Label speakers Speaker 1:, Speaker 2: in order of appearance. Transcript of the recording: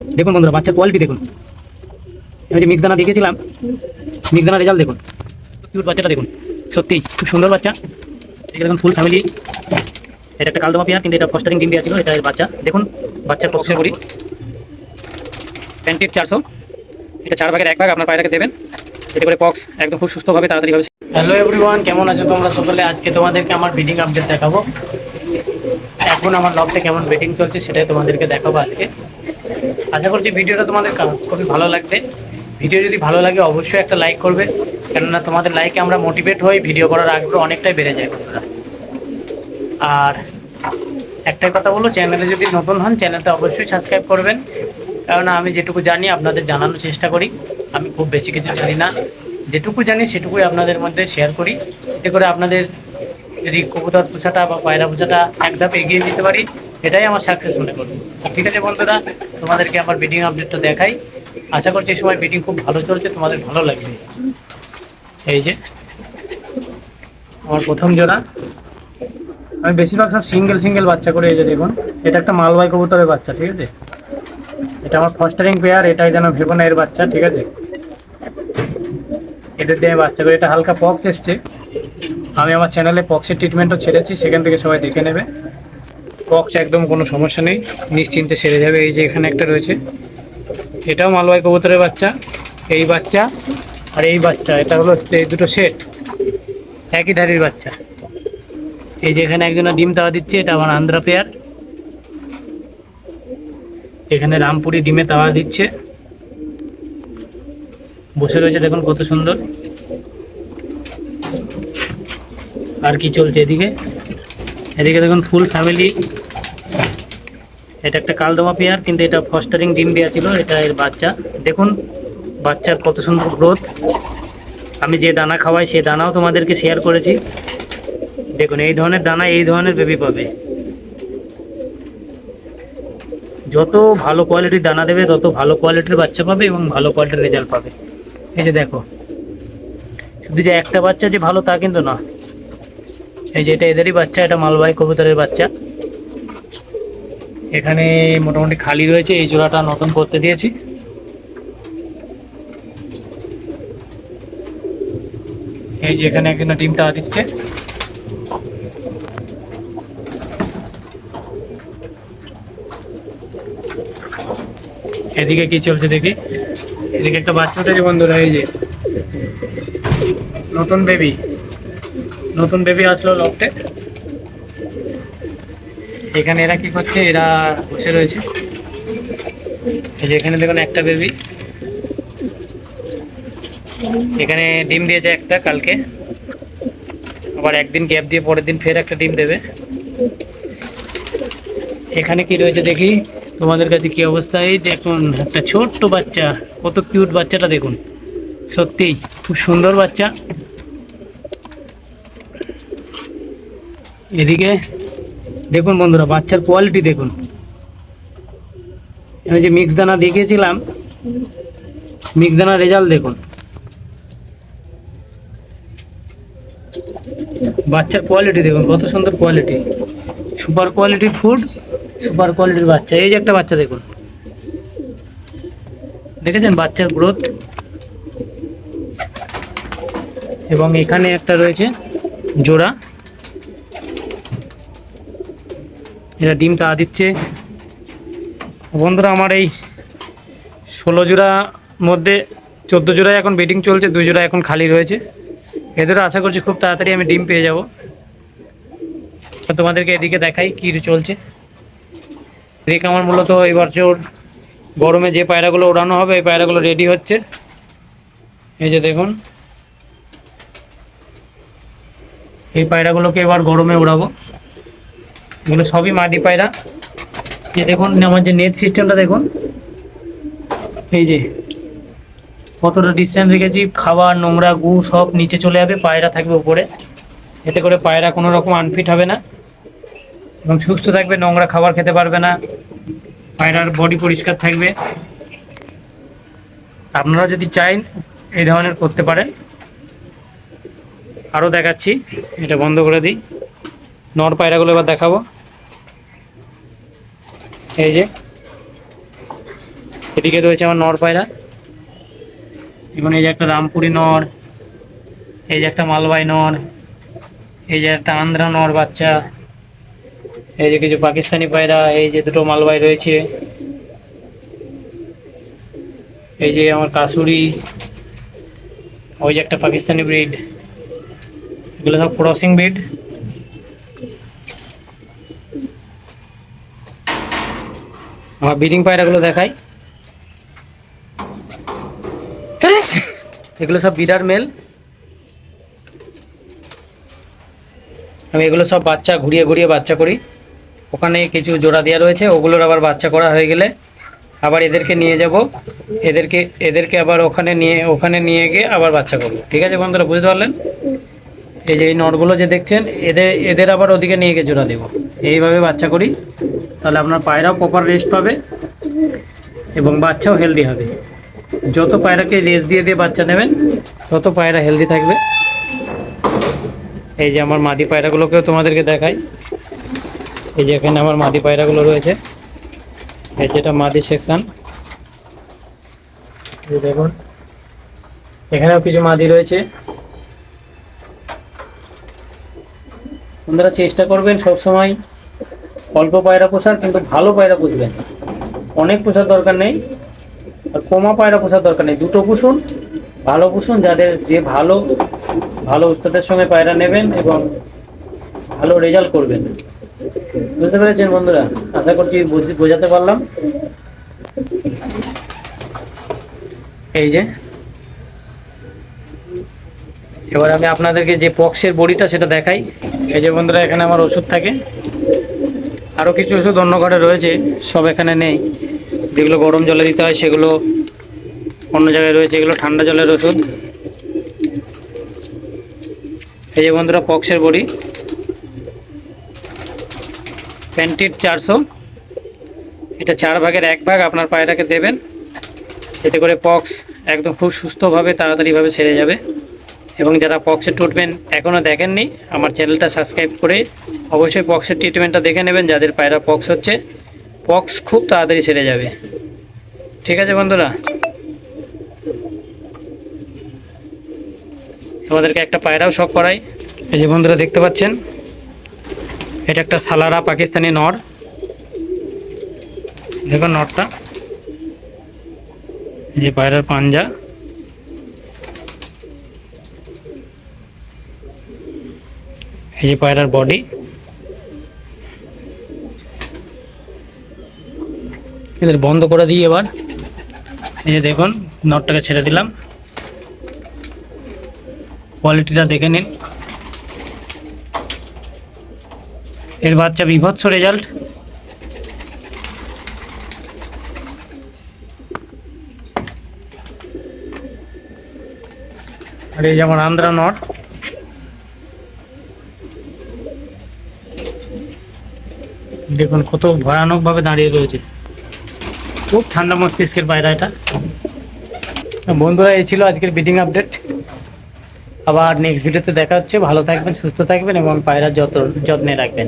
Speaker 1: দেখুন বন্ধুরা, বাচ্চার কোয়ালিটি দেখুন। আমি যে মিক্স দানা দেখিয়েছিলাম, মিক্স দানা রেজাল্ট দেখুন। কিউট বাচ্চাটা দেখুন, সত্যি খুব সুন্দর বাচ্চা। এটা দেখুন ফুল ফ্যামিলি। এটা একটা কালদমা পেয়ার, কিন্তু এটা ফস্টারিং ডিম দেওয়া ছিল। এটা এর বাচ্চা দেখুন। বাচ্চার প্রসেস করি প্যান্টিক 400। এটা 4 ভাগের 1 ভাগ আপনার পায়রাকে দেবেন, এতে করে পক্স একদম খুব সুস্থভাবে তাড়াতাড়িভাবে। হ্যালো এভরিওয়ান, কেমন আছো তোমরা সকলে? আজকে তোমাদেরকে আমার ব্রিডিং আপডেট দেখাবো। এখন আমার লফটে কেমন ব্রিডিং চলছে সেটাই তোমাদেরকে দেখাবো আজকে। আশা করছি ভিডিওটা তোমাদের খুবই ভালো লাগবে। ভিডিও যদি ভালো লাগে অবশ্যই একটা লাইক করবে, কেননা তোমাদের লাইকে আমরা মোটিভেট হই, ভিডিও করার আগ্রহ অনেকটাই বেড়ে যায় বন্ধুরা। আর একটাই কথা বলো, চ্যানেলে যদি নতুন হন চ্যানেলটা অবশ্যই সাবস্ক্রাইব করবেন, কারণ আমি যেটুকু জানি আপনাদের জানানোর চেষ্টা করি। আমি খুব বেশি কিছু জানি না, যেটুকু জানি সেটুকুই আপনাদের মধ্যে শেয়ার করি। এতে করে আপনাদের যদি কবুতর পোষাটা বা পায়রা পোষাটা এক ধাপ এগিয়ে দিতে পারি, এটাই আমার সাকসেস মনে করবো। ঠিক আছে বন্ধুরা, তোমাদেরকে আমার ব্রিডিং আপডেটটা দেখাই। আশা করছি এই সময় ব্রিডিং খুব ভালো চলছে, তোমাদের ভালো লাগবে। এই যে আমার প্রথম জোড়া, আমি বেশিরভাগ সব সিঙ্গেল বাচ্চা করে। এই যে দেখুন, এটা একটা মালবাই কবুতরের বাচ্চা, ঠিক আছে। এটা আমার ফস্টারিং পেয়ার, এটাই যেন ভেবো না এর বাচ্চা, ঠিক আছে। এদের দিয়ে বাচ্চা করে, এটা হালকা পক্স এসছে। আমি আমার চ্যানেলে পক্সের ট্রিটমেন্টও ছেড়েছি, সেখান থেকে সবাই দেখে নেবে। পক্স একদম কোনো সমস্যা নেই, নিশ্চিন্তে সেরে যাবে। এই যে এখানে একটা রয়েছে, এটাও মালবাই কবুতরের বাচ্চা। এই বাচ্চা আর এই বাচ্চা, এটা হলো এই দুটো সেট, একই ধারির বাচ্চা। এই যে এখানে একজনের ডিম তাওয়া দিচ্ছে, এটা আমার আন্ধ্রা পেয়ার। এখানে রামপুরি ডিমে তাওয়া দিচ্ছে, বসে রয়েছে দেখুন কত সুন্দর। আর কি চলছে এদিকে? এদিকে দেখুন ফুল ফ্যামিলি। এটা একটা কালদমা পেয়ার, কিন্তু এটা ফস্টারিং ডিম দেওয়া ছিল। এটা এর বাচ্চা দেখুন, বাচ্চার কত সুন্দর গ্রোথ। আমি যে দানা খাওয়াই সেই দানাও তোমাদেরকে শেয়ার করেছি। দেখুন এই ধরনের দানা এই ধরনের বেবি পাবে। যত ভালো কোয়ালিটির দানা দেবে তত ভালো কোয়ালিটির বাচ্চা পাবে এবং ভালো কোয়ালিটির রেজাল্ট পাবে। এই যে দেখো, শুধু যে একটা বাচ্চা যে ভালো তা কিন্তু না। এই যে এটা এদেরই বাচ্চা, এটা মালবাহী কবুতরের বাচ্চা। এখানে মোটামুটি খালি রয়েছে, এই জোড়াটা নতুন করতে দিয়েছি। এই যে এখানে একজন ডিম তাওয়া দিচ্ছে। এদিকে কি চলছে দেখি। এদিকে একটা বাচ্চা উঠেছে বন্ধুরা, এই যে নতুন বেবি আসলো লফটে। এখানে এরা কি করছে, এরা বসে রয়েছে। এই যে এখানে দেখুন একটা বেবি, এখানে ডিম দিয়েছে একটা কালকে, আবার একদিন গ্যাপ দিয়ে পরের দিন ফের একটা ডিম দেবে। এখানে কি রয়েছে দেখি তোমাদের কাছে কি অবস্থা। এই দেখুন একটা ছোট্ট বাচ্চা, কত কিউট বাচ্চাটা দেখুন, সত্যিই খুব সুন্দর বাচ্চা। এদিকে দেখুন বন্ধুরা, বাচ্চার কোয়ালিটি দেখুন। আমি যে মিক্স দানা দেখিয়েছিলাম, মিক্স দানার রেজাল্ট দেখুন। বাচ্চার কোয়ালিটি দেখুন কত সুন্দর কোয়ালিটি, সুপার কোয়ালিটির ফুড, সুপার কোয়ালিটির বাচ্চা। এই যে একটা বাচ্চা দেখুন, দেখেছেন বাচ্চার গ্রোথ। এবং এখানে একটা রয়েছে জোড়া, এরা ডিম তা দিচ্ছে বন্ধুরা। আমার এই 16 জোড়া মধ্যে 14 জোড়ায় এখন ব্রিডিং চলছে, 2 জোড়া এখন খালি রয়েছে। এদেরও আশা করছি খুব তাড়াতাড়ি আমি ডিম পেয়ে যাব। তোমাদেরকে এদিকে দেখাই কি চলছে। এদিকে আমার মূলত এই বছর গরমে যে পায়রাগুলো ওড়ানো হবে, এই পায়রাগুলো রেডি হচ্ছে। এই যে দেখুন, এই পায়রাগুলোকে এবার গরমে ওড়াবো। এগুলো সবই মাটি পায়রা। এই দেখুন আমার যে নেট সিস্টেমটা দেখুন, এই যে কতটা ডিস্টেন্স রেখেছি। খাবার নোংরা গু সব নিচে চলে যাবে, পায়রা থাকবে উপরে। এতে করে পায়রা কোনো রকম আনফিট হবে না এবং সুস্থ থাকবে, নোংরা খাবার খেতে পারবে না, পায়রার বডি পরিষ্কার থাকবে। আপনারা যদি চান এই ধরনের করতে পারেন। আরও দেখাচ্ছি, এটা বন্ধ করে দিই। নর পায়রাগুলো এবার দেখাবো। এই যে এদিকে রয়েছে আমার নর পায়রা। এবং এই যে একটা রামপুরি নর, এই যে একটা মালবাই নর, এই যে একটা আন্ধ্রা নর বাচ্চা, এই যে কিছু পাকিস্তানি পায়রা, এই যে দুটো মালবাই রয়েছে, এই যে আমার কাসুরি, ওই যে একটা পাকিস্তানি ব্রিড। এগুলো সব ক্রসিং ব্রিড। আমার ব্রিডিং পায়রাগুলো দেখাই। এগুলো সব বিডার মেল। আমি এগুলো সব বাচ্চা ঘুরিয়ে ঘুরিয়ে বাচ্চা করি। ওখানে কিছু জোড়া দেওয়া রয়েছে, ওগুলোর আবার বাচ্চা করা হয়ে গেলে আবার এদেরকে নিয়ে যাব, এদেরকে আবার ওখানে নিয়ে গিয়ে আবার বাচ্চা করবো। ঠিক আছে বন্ধুরা, বুঝতে পারলেন? এই যে এই নটগুলো যে দেখছেন, এদের আবার ওদিকে নিয়ে গিয়ে জোড়া দেবো। এইভাবে বাচ্চা করি, তাহলে আপনার পায়রাও প্রপার রেস্ট পাবে এবং বাচ্চাও হেলদি হবে। যত পায়রাকে রেস্ট দিয়ে দিয়ে বাচ্চা নেবেন, তত পায়রা হেলদি থাকবে। এই যে আমার মাদি পায়রাগুলোকেও তোমাদেরকে দেখাই। এই যে এখানে আমার মাদি পায়রাগুলো রয়েছে, এই যেটা মাদি সেকশন। দেখুন এখানেও কিছু মাদি রয়েছে। আপনারা চেষ্টা করবেন সবসময় অল্প পায়রা পোষার, কিন্তু ভালো পায়রা পুষবেন। অনেক পোষার দরকার নেই, আর কমা পায়রা পোষার দরকার নেই। দুটো পুষুন, ভালো পুষুন। যাদের যে ভালো ভালো উস্তাদের সঙ্গে পায়রা নেবেন এবং ভালো রেজাল্ট করবেন। বুঝতে পেরেছেন বন্ধুরা? আশা করছি বোঝাতে পারলাম। এই যে এবার আমি আপনাদেরকে যে পক্সের বড়িটা সেটা দেখাই। এই যে বন্ধুরা, এখানে আমার ওষুধ থাকে। আরও কিছু ওষুধ অন্য ঘরে রয়েছে, সব এখানে নেই। যেগুলো গরম জলে দিতে হয় সেগুলো অন্য জায়গায় রয়েছে, এগুলো ঠান্ডা জলের ওষুধ। এই যে বন্ধুরা পক্সের বড়ি, প্যান্টিট 400। এটা 4 ভাগের 1 ভাগ আপনার পায়রাকে দেবেন, এতে করে পক্স একদম খুব সুস্থভাবে তাড়াতাড়িভাবে সেরে যাবে। এবং যারা পক্সের ট্রিটমেন্ট এখনও দেখেননি, আমার চ্যানেলটা সাবস্ক্রাইব করে অবশ্যই পক্সের ট্রিটমেন্টটা দেখে নেবেন। যাদের পায়রা পক্স হচ্ছে, পক্স খুব তাড়াতাড়ি সেরে যাবে। ঠিক আছে বন্ধুরা, তোমাদেরকে একটা পায়রাও শখ করাই। এই যে বন্ধুরা দেখতে পাচ্ছেন, এটা একটা সালারা পাকিস্তানি নর। দেখুন নরটা, এই যে পায়রার পাঞ্জা, এই যে পায়রার বডি। এদের বন্ধ করে দিই এবার। এই যে দেখুন নটটাকে ছেড়ে দিলাম, কোয়ালিটিটা দেখে নিন। এর বাচ্চা বিভৎস রেজাল্ট। আর এই যে আমার আন্ধ্রা নট, দেখুন কত ভয়ানকভাবে দাঁড়িয়ে রয়েছে। খুব ঠান্ডা মস্তিষ্কের পায়রা এটা। বন্ধুরা, এই ছিল আজকের ব্রিডিং আপডেট। আবার নেক্সট ভিডিওতে দেখা হচ্ছে। ভালো থাকবেন, সুস্থ থাকবেন এবং পায়রার যত্নে রাখবেন।